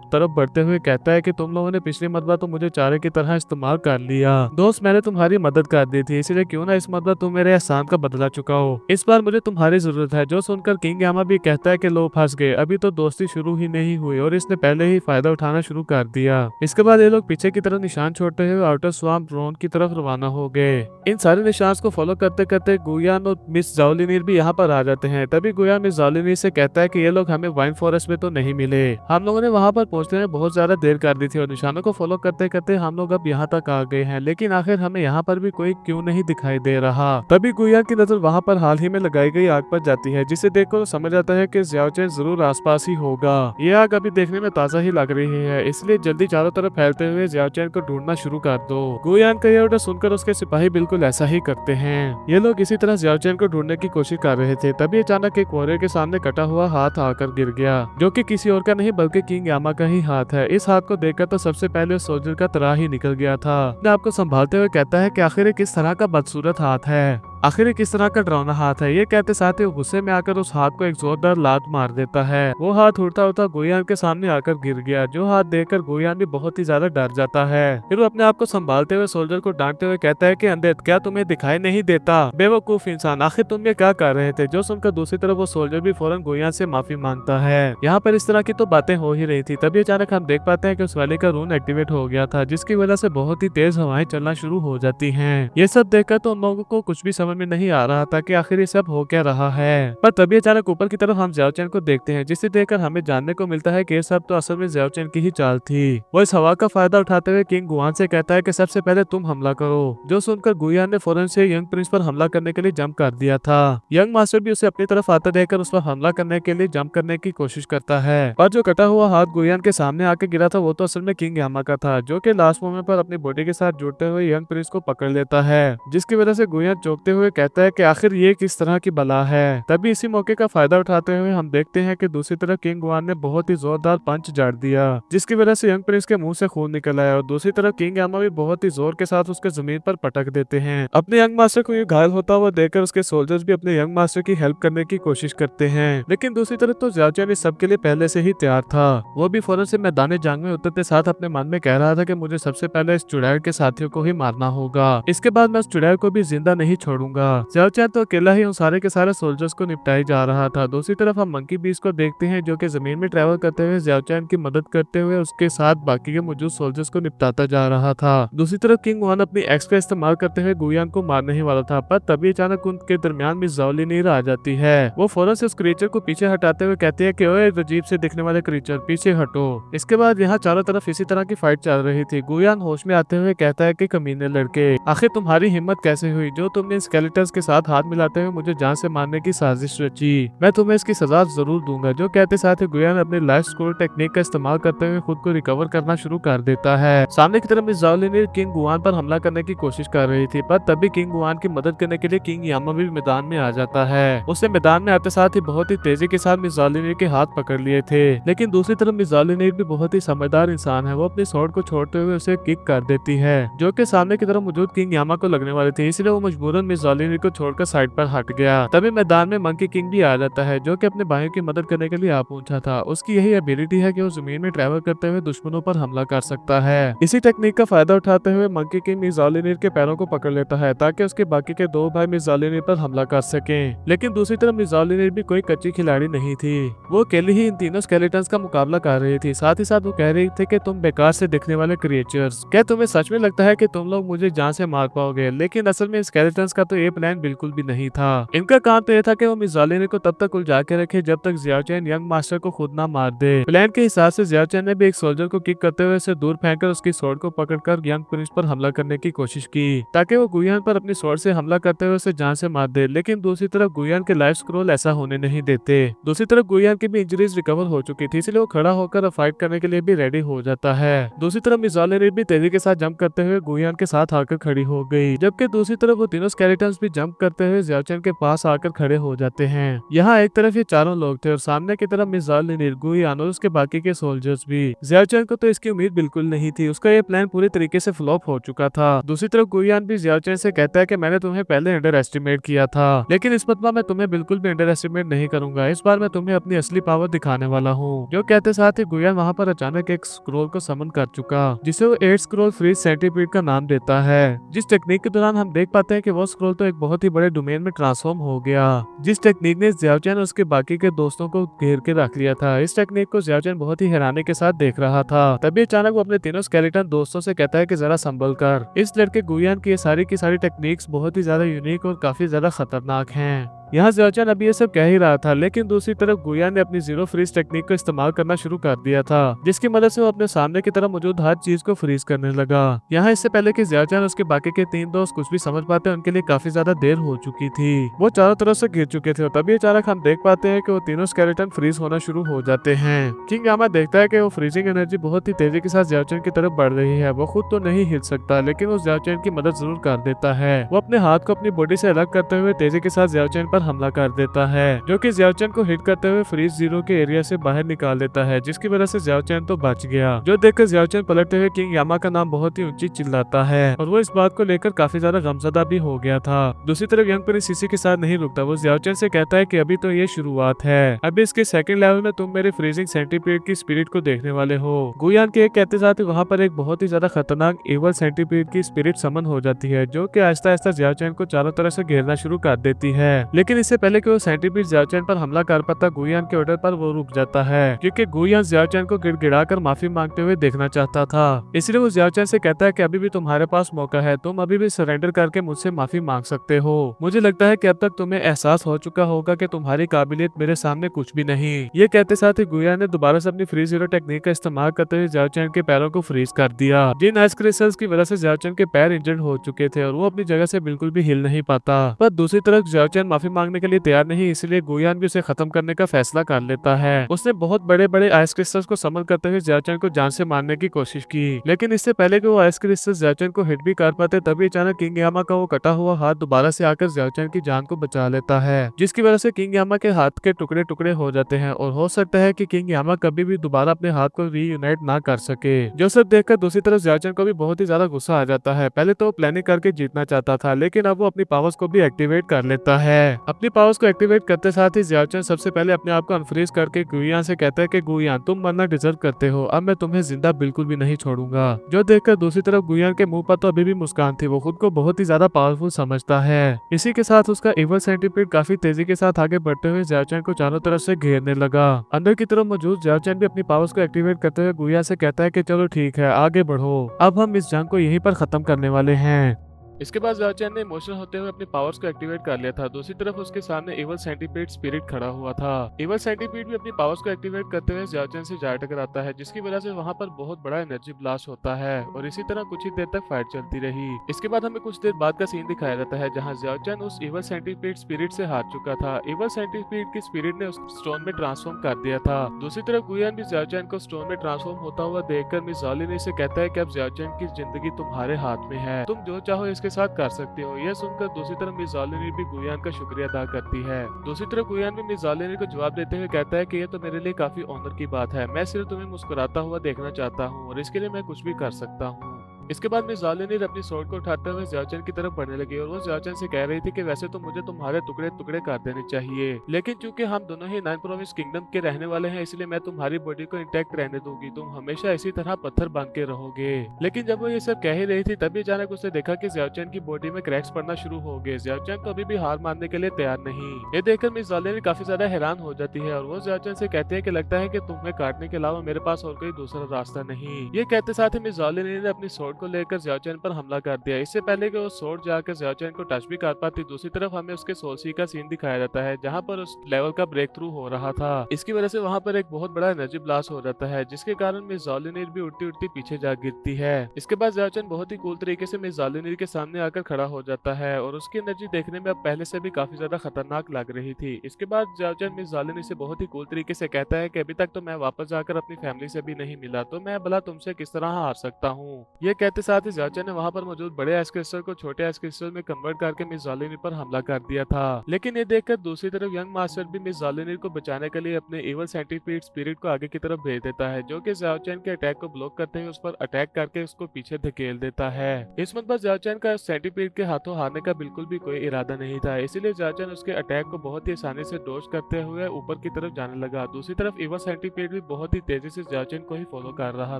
तरफ बढ़ते हुए कहता है कि तुम लोगों ने पिछली मरतबा तो मुझे चारे की तरह इस्तेमाल कर लिया दोस्त, मैंने तुम्हारी मदद कर दी थी, इसलिए क्यों ना इस मरतबा तुम मेरे एहसान का बदला चुकाओ। इस बार मुझे तुम्हारी जरूरत है। जो सुनकर किंग यामा भी कहता है कि लो फंस गए, अभी तो दोस्ती शुरू ही नहीं हुई और इसने पहले ही फायदा उठाना शुरू कर दिया। इसके बाद ये लोग पीछे की तरफ निशान छोड़ते हुए आउटर स्वाम्प रोन की तरफ रवाना हो गए। इन सारे निशान को फॉलो करते करते गुयान और मिस ज़ाओलिनीर भी यहाँ पर आ जाते हैं। तभी गुयान मिस ज़ाओलिनीर से कहता है कि ये लोग हमें वाइन फॉरेस्ट में तो नहीं मिले, हम लोगों ने वहाँ पर पहुंचने में बहुत ज्यादा देर कर दी थी और निशानों को फॉलो करते करते हम लोग अब यहाँ तक आ गए हैं, लेकिन आखिर हमें यहाँ पर भी कोई क्यों नहीं दिखाई दे रहा। तभी गुयान की नजर वहाँ पर हाल ही में लगाई गई आग पर जाती है, जिसे देखकर वो समझ आता है कि ज़ियाओचैन जरूर आसपास ही होगा। ये आग अभी देखने में ताजा ही लग रही है, इसलिए जल्दी चारों तरफ फैलते हुए ज़ियाओचैन को ढूंढना शुरू कर दो। गुयान का यह ऑर्डर सुनकर उसके सिपाही बिल्कुल ऐसा ही करते हैं। ये लोग इसी तरह ज़ियाओचैन को ढूंढने की कोशिश कर रहे थे। तभी अचानक एक वॉरियर के सामने कटा हुआ हाथ आकर गिर गया, जो कि किसी और का नहीं बल्कि किंग यामा का ही हाथ है। इस हाथ को देखकर तो सबसे पहले उस सोल्जर का तरा ही निकल गया था। अपने आप को संभालते हुए कहता है कि आखिर ये किस तरह का बदसूरत हाथ है, आखिर ये किस तरह का डरावना हाथ है। ये कहते साथ ही वो गुस्से में आकर उस हाथ को एक जोरदार लात मार देता है। वो हाथ उड़ता उड़ता गुयान के सामने आकर गिर गया, जो हाथ देखकर गुयान भी बहुत ही ज्यादा डर जाता है। फिर वो अपने आप को संभालते हुए सोल्जर को डांटते हुए कहता है कि अंधे, क्या तुम्हें दिखाई नहीं देता, बेवकूफ इंसान, आखिर तुम ये क्या कर रहे थे। जो सुनकर दूसरी तरफ वो सोल्जर भी फौरन गुयान से माफी मांगता है। यहाँ पर इस तरह की तो बातें हो ही रही थी, तभी अचानक हम देख पाते हैं कि उस वैली का रून एक्टिवेट हो गया था, जिसकी वजह से बहुत ही तेज हवाएं चलना शुरू हो जाती हैं। ये सब देखकर तो उन लोगों को कुछ भी समझ में नहीं आ रहा था कि आखिर ये सब हो क्या रहा है। पर तभी अचानक ऊपर की तरफ हम ज़ियाओचैन को देखते हैं, जिसे देखकर हमें जानने को मिलता है कि ये सब तो असल में ज़ियाओचैन की ही चाल थी। वो इस हवा का फायदा उठाते हुए किंग गुआन से कहता है कि सबसे पहले तुम हमला करो। जो सुनकर गुयान ने फौरन से यंग प्रिंस पर हमला करने के लिए जंप कर दिया था। यंग मास्टर भी उसे अपनी तरफ आता देखकर उस पर हमला करने के लिए जंप करने की कोशिश करता है, पर जो कटा हुआ हाथ गुयान के सामने आके गिरा था वो तो असल में किंग यामा का था, जो कि लास्ट मोमेंट पर अपनी बॉडी के साथ जुड़ते हुए यंग प्रिंस को पकड़ लेता है, जिसकी वजह से गुयान चौंकते हुए कहता है कि आखिर ये किस तरह की बला है। तभी इसी मौके का फायदा उठाते हुए हम देखते हैं कि दूसरी तरफ किंग गुआन ने बहुत ही जोरदार पंच झाड़ दिया, जिसकी वजह से यंग प्रिंस के मुंह से खून निकल आया और दूसरी तरफ किंग यामा भी बहुत ही जोर के साथ उसके जमीन पर पटक देते हैं। अपने यंग मास्टर को ये घायल होता हुआ देखकर उसके सोल्जर्स भी अपने यंग मास्टर की हेल्प करने की कोशिश करते हैं, लेकिन दूसरी तरफ तो ज़ियाओचैन इस सब के लिए पहले से ही तैयार था। वो भी फौरन से मैदान जंग में उतरते साथ अपने मन में कह रहा था कि मुझे सबसे पहले इस चुड़ैल के साथियों को ही मारना होगा, इसके बाद मैं उस चुड़ैल को भी जिंदा नहीं छोड़ूंगा। ज़ियाओचैन तो अकेला ही उन सारे के सारे सोल्जर्स को निपटाई जा रहा था। दूसरी तरफ हम मंकी बीस्ट को देखते हैं, जो कि जमीन में ट्रैवल करते हुए ज़ियाओचैन की मदद करते हुए उसके साथ बाकी के मौजूद सोल्जर्स को निपटाता जा रहा था। दूसरी तरफ किंग वन अपनी एक्स का इस्तेमाल करते हुए गुयान को मारने ही वाला था, पर तभी अचानक उनके दरमियान मिस ज़ाओलिनीर आ जाती है। वो फौरन से उस क्रीचर को पीछे हटाते हुए कहती है कि ओए अजीब से दिखने वाले क्रीचर, पीछे हटो। इसके बाद यहाँ चारों तरफ इसी तरह की फाइट चल रही थी। गुयान होश में आते हुए कहता है कि कमीने लड़के, आखिर तुम्हारी हिम्मत कैसे हुई जो तुमने स्केलेटन्स के साथ हाथ मिलाते हुए मुझे जान से मारने की साजिश रची, मैं तुम्हें इसकी सजा जरूर दूंगा। जो कहते साथ ही गुयान अपनी लाइफ स्कोर टेक्निक का इस्तेमाल करते हुए खुद को रिकवर करना शुरू कर देता है। सामने की तरफ मिस ज़ाओलिनीर किंग गुआन पर हमला करने की कोशिश कर रही थी, पर तभी किंग गुआन की मदद करने के लिए किंग यामा भी मैदान में आ जाता है। उसने मैदान में आते साथ ही बहुत ही तेजी के साथ मिस ज़ाओलिनीर के हाथ पकड़ लिए थे, लेकिन दूसरी तरफ मिस ज़ाओलिनीर भी बहुत ही समझदार इंसान है। वो अपनी स्वॉर्ड को छोड़ते हुए उसे किक कर देती है, जो कि सामने की तरफ मौजूद किंग यामा को लगने वाले थे, इसलिए वो मजबूरन मिस ज़ाओलिनीर को छोड़कर साइड पर हट गया। तभी मैदान में मंकी किंग भी आ जाता है, जो कि अपने भाइयों की मदद करने के लिए आ पहुंचा था। उसकी यही एबिलिटी है कि वो जमीन में ट्रैवल करते हुए दुश्मनों पर हमला कर सकता है। इसी टेक्निक का फायदा उठाते हुए मंकी किंग मिस ज़ाओलिनीर के पैरों को पकड़ लेता है, ताकि उसके बाकी के दो भाई मिस ज़ाओलिनीर पर हमला कर सकें। लेकिन दूसरी तरफ मिस ज़ाओलिनीर भी कोई कच्ची खिलाड़ी नहीं थी, वो अकेली ही इन तीनों स्केलेटन्स का मुकाबला कर रही थी। साथ ही साथ वो कह रही थी कि तुम बेकार से दिखने वाले क्रिएचर्स, क्या तुम्हें सच में लगता है कि तुम लोग मुझे जान से मार पाओगे? लेकिन असल में स्केलेटन्स का तो ये प्लान बिल्कुल भी नहीं था। इनका काम तो ये था कि वो मिस ज़ाओलिनीर को तब तक उलझा के रखे जब तक ज़ियाओचैन यंग मास्टर को खुद ना मार दे। प्लान के हिसाब से ज़ियाओचैन ने भी एक सोल्जर को किक करते हुए उसे दूर फेंककर उसकी स्वॉर्ड को पकड़कर यंग प्रिंस पर हमला करने की कोशिश की, ताकि वो गुयान पर अपनी स्वॉर्ड से हमला करते हुए उसे जान से मार दे। लेकिन दूसरी तरफ गुयान के लाइफ स्क्रोल ऐसा होने नहीं देते। दूसरी तरफ गुयान की भी इंजरीज रिकवर हो चुकी थी, इसलिए वो खड़ा होकर फाइट करने के लिए भी रेडी हो जाता है। दूसरी तरफ मिस ज़ाओलिनीर भी तेजी के साथ जंप करते हुए गुयान के साथ आकर खड़ी हो गई, जबकि दूसरी तरफ वो तीनों स्केलेटन स्केलेटन्स भी जंप करते हुए जियाओचेन के पास आकर खड़े हो जाते हैं। यहाँ एक तरफ ये चारों लोग थे और सामने की तरफ मिस जाओलिन, गुइयान और उसके बाकी के सोल्जर्स भी। जियाओचेन को तो इसकी उम्मीद बिल्कुल नहीं थी, उसका ये प्लान पूरी तरीके से फ्लॉप हो चुका था। दूसरी तरफ गुइयान भी जियाओचेन से कहता है कि मैंने तुम्हें पहले अंडर एस्टिमेट किया था, लेकिन इस मरतबा मैं तुम्हें बिल्कुल भी अंडर एस्टिमेट नहीं करूंगा। इस बार मैं तुम्हें अपनी असली पावर दिखाने वाला हूँ। जो कहते साथ ही गुइयान वहाँ पर अचानक एक स्क्रोल को समन कर चुका, जिसे वो 8 स्क्रोल फ्रीज सेंटीपीड का नाम देता है। जिस टेक्निक के दौरान हम देख पाते हैं कि वो स्क्रोल तो एक बहुत ही बड़े डोमेन में ट्रांसफॉर्म हो गया, जिस टेक्निक ने जियाओचेन और उसके बाकी के दोस्तों को घेर के रख लिया था। इस टेक्निक को जियाओचेन बहुत ही हैरानी के साथ देख रहा था। तभी अचानक वो अपने तीनों स्केलेटन दोस्तों से कहता है कि जरा संभल कर। इस लड़के गुइयान की ये सारी की सारी टेक्निक्स बहुत ही ज्यादा यूनिक और काफी ज्यादा खतरनाक हैं। यहाँ जियाओचेन अभी ये सब कह ही रहा था, लेकिन दूसरी तरफ गुइयान ने अपनी जीरो फ्रीज टेक्निक का इस्तेमाल करना शुरू कर दिया था, जिसकी मदद से वो अपने सामने की तरफ मौजूद हर चीज को फ्रीज करने लगा। यहाँ इससे पहले कि जियाओचेन और उसके बाकी के 3 दोस्त कुछ भी समझ पाते, उनके लिए काफी ज्यादा देर हो चुकी थी। वो चारों तरफ से घिर चुके थे और तभी अचानक हम देख पाते हैं कि वो तीनों स्केलेटन फ्रीज होना शुरू हो जाते हैं। किंग यामा देखता है कि वो फ्रीजिंग एनर्जी बहुत ही तेजी के साथ जियाओचेन की तरफ बढ़ रही है। वो खुद तो नहीं हिल सकता, लेकिन वो जियाओचेन की मदद जरूर कर देता है। वो अपने हाथ को अपनी बॉडी से अलग करते हुए तेजी के साथ जियाओचेन पर हमला कर देता है, जो कि जियाओचेन को हिट करते हुए फ्रीज जीरो के एरिया से बाहर निकाल देता है, जिसकी वजह से जियाओचेन तो बच गया। जो देखकर जियाओचेन पलटते हुए किंग यामा का नाम बहुत ही ऊंची चिल्लाता है और वो इस बात को लेकर काफी ज्यादा गमजदा भी हो गया था। दूसरी तरफ यंग प्रिंस इसी के साथ नहीं रुकता, वो जियाओचेन से कहता है कि अभी तो ये शुरुआत है, अभी इसके सेकंड लेवल में तुम मेरे फ्रीजिंग सेंटीपीड की स्पिरिट को देखने वाले हो। गुइयान के कहते साथ ही वहाँ पर एक बहुत ही ज्यादा खतरनाक एवल सेंटीपीड की स्पिरिट समन हो जाती है, जो कि आहिस्ता आहिस्ता जियाओचेन को चारों तरफ से घेरना शुरू कर देती है। लेकिन इससे पहले कि वो सेंटीपीड जियाओचेन पर हमला कर पाता, गुइयान के ऑर्डर पर वो रुक जाता है, क्योंकि गुइयान जियाओचेन को गिड़गिड़ाकर माफी मांगते हुए देखना चाहता था। इसलिए वो जियाओचेन से कहता है कि अभी भी तुम्हारे पास मौका है, तुम अभी भी सरेंडर करके मुझसे माफी मांग सकते हो। मुझे लगता है कि अब तक तुम्हें एहसास हो चुका होगा कि तुम्हारी काबिलियत मेरे सामने कुछ भी नहीं। ये कहते साथ ही गुइयान ने दोबारा से अपनी फ्रीज जीरो टेक्निक का इस्तेमाल करते हुए जियाओचेन के पैरों को फ्रीज कर दिया, जिन आइस क्रिस्टल्स की वजह से जियाओचेन के पैर इंजर्ड हो चुके थे और वो अपनी जगह से बिल्कुल भी हिल नहीं पाता। पर दूसरी तरफ जियाओचेन माफी मांगने के लिए तैयार नहीं, इसलिए गुइयान भी उसे खत्म करने का फैसला कर लेता है। उसने बहुत बड़े बड़े आइस क्रिस्टल्स को समन करते हुए जियाओचेन को जान से मारने की कोशिश की, लेकिन इससे पहले कि वो आइस क्रिस्टल्स जियाओचेन को हिट भी कर पाते, तभी अचानक किंग यामा का वो कटा हुआ हाथ दोबारा से आकर जियाओचेन की जान को बचा लेता है, जिसकी वजह से किंग यामा के हाथ के टुकड़े टुकड़े हो जाते हैं और हो सकता है कि किंग यामा कभी भी दोबारा अपने हाथ को रीयूनाइट ना कर सके। जो सब देखकर दूसरी तरफ जियाओचेन को भी बहुत ही ज्यादा गुस्सा आ जाता है। पहले तो वो प्लानिंग करके जीतना चाहता था, लेकिन अब वो अपनी पावर्स को भी एक्टिवेट कर लेता है। अपनी पावर्स को एक्टिवेट करते साथ ही जियाओचेन सबसे पहले अपने आप को अनफ्रीज करके गुइयान से कहता है कि गुइयान तुम मरना डिजर्व करते हो, अब मैं तुम्हें जिंदा बिल्कुल भी नहीं छोड़ूंगा। जो देखकर दूसरी तरफ गुइयान के मुंह पर तो अभी भी मुस्कान थी, वो खुद को बहुत ही ज्यादा पावरफुल समझता है। इसी के साथ उसका इवल सेंटीपीड काफी तेजी के साथ आगे बढ़ते हुए जियाओचेन को चारों तरफ से घेरने लगा। अंदर की तरफ मौजूद जियाओचेन भी अपनी पावर्स को एक्टिवेट करते हुए गुइयान से कहता है कि चलो ठीक है, आगे बढ़ो, अब हम इस जंग को यहीं पर खत्म करने वाले हैं। इसके बाद जियाओचेन ने इमोशनल होते हुए अपनी पावर्स को एक्टिवेट कर लिया था। दूसरी तरफ उसके सामने इवल सेंटीपीड स्पिरिट खड़ा हुआ था। इवल सेंटीपीड भी अपनी पावर्स को एक्टिवेट करते हुए जियाओचेन से जा टकराता है, जिसकी वजह से वहां पर बहुत बड़ा एनर्जी ब्लास्ट होता है और इसी तरह कुछ ही देर तक फाइट चलती रही। इसके बाद हमें कुछ देर बाद का सीन दिखाया जाता है, जहाँ जियाओचेन उस इवल सेंटीपीड स्पिरिट से हार चुका था। इवल सेंटीपीड की स्पिरिट ने उस स्टोन में ट्रांसफॉर्म कर दिया था। दूसरी तरफ गुइयान भी जियाओचेन को स्टोन में ट्रांसफॉर्म होता हुआ देखकर मिस जाओलिन से कहता है कि अब जियाओचेन की जिंदगी तुम्हारे हाथ में है, तुम जो चाहो इसके साथ कर सकते हो। यह सुनकर दूसरी तरफ मिस जाओलिन भी गुइयान का शुक्रिया अदा करती है। दूसरी तरफ गुइयान भी मिस जाओलिन को जवाब देते हुए कहता है कि यह तो मेरे लिए काफी ऑनर की बात है, मैं सिर्फ तुम्हें मुस्कुराता हुआ देखना चाहता हूँ और इसके लिए मैं कुछ भी कर सकता हूँ। इसके बाद मिस जाओलिन अपनी स्वॉर्ड को उठाते हुए जियाओचेन की तरफ बढ़ने लगी और वो जियाओचेन से कह रही थी कि वैसे तो मुझे तुम्हारे टुकड़े टुकड़े कर देने चाहिए, लेकिन चूंकि हम दोनों ही 9 प्रोविंस किंगडम के रहने वाले हैं, इसलिए मैं तुम्हारी बॉडी को इंटैक्ट रहने दूंगी, तुम हमेशा इसी तरह पत्थर बन के रहोगे। लेकिन जब वो ये सब कह ही रही थी, तभी अचानक उसने देखा कि जियाओचेन की बॉडी में क्रैक्स पड़ना शुरू हो गए। जियाओचेन तो अभी भी हार मानने के लिए तैयार नहीं। ये देखकर मिस जाओलिन काफी ज्यादा हैरान हो जाती है और वो जियाओचेन से कहती है कि लगता है कि तुम्हें काटने के अलावा मेरे पास और कोई दूसरा रास्ता नहीं। ये कहते साथ ही मिस जाओलिन ने अपनी स्वॉर्ड को लेकर जियाओचेन पर हमला कर दिया। इससे पहले कि वो स्वॉर्ड जाकर जियाओचेन को टच भी कर पाती, दूसरी तरफ हमें उसके सोल सी का सीन दिखाया जाता है, जहां पर उस लेवल का ब्रेक थ्रू हो रहा था। इसकी वजह से वहां पर एक बहुत बड़ा एनर्जी ब्लास्ट हो जाता है, जिसके कारण मिस जाओलिन भी उड़ती उड़ती पीछे जा गिरती है। इसके बाद जियाओचेन बहुत ही कूल तरीके से मिस जाओलिन के सामने आकर खड़ा हो जाता है और उसकी एनर्जी देखने में अब पहले से भी काफी ज्यादा खतरनाक लग रही थी। इसके बाद जियाओचेन मिस जाओलिन से बहुत ही कूल तरीके से कहता है कि अभी तक तो मैं वापस जाकर अपनी फैमिली से भी नहीं मिला, तो मैं भला तुमसे किस तरह हार सकता हूँ। ये कहते साथ ही जाओचैन ने वहां पर मौजूद बड़े आइस क्रिस्टल को छोटे आइस क्रिस्टल में कन्वर्ट करके मिस जॉलिनी पर हमला कर दिया था। लेकिन ये देखकर दूसरी तरफ यंग मास्टर भी मिस जॉलिनी को बचाने के लिए अपने इवल सेंटीपीड स्पिरिट को आगे की तरफ भेज देता है, जो कि जाओचैन के अटैक को ब्लॉक करते हुए उस पर अटैक करके उसको पीछे धकेल देता है। इस वक्त पर जाओचैन का सेंटीपीड के हाथों हारने का बिल्कुल भी कोई इरादा नहीं था, इसीलिए जाओचैन उसके अटैक को बहुत ही आसानी से डॉज करते हुए ऊपर की तरफ जाने लगा। दूसरी तरफ इवल सेंटीपीड भी बहुत ही तेजी से जाओचैन को ही फॉलो कर रहा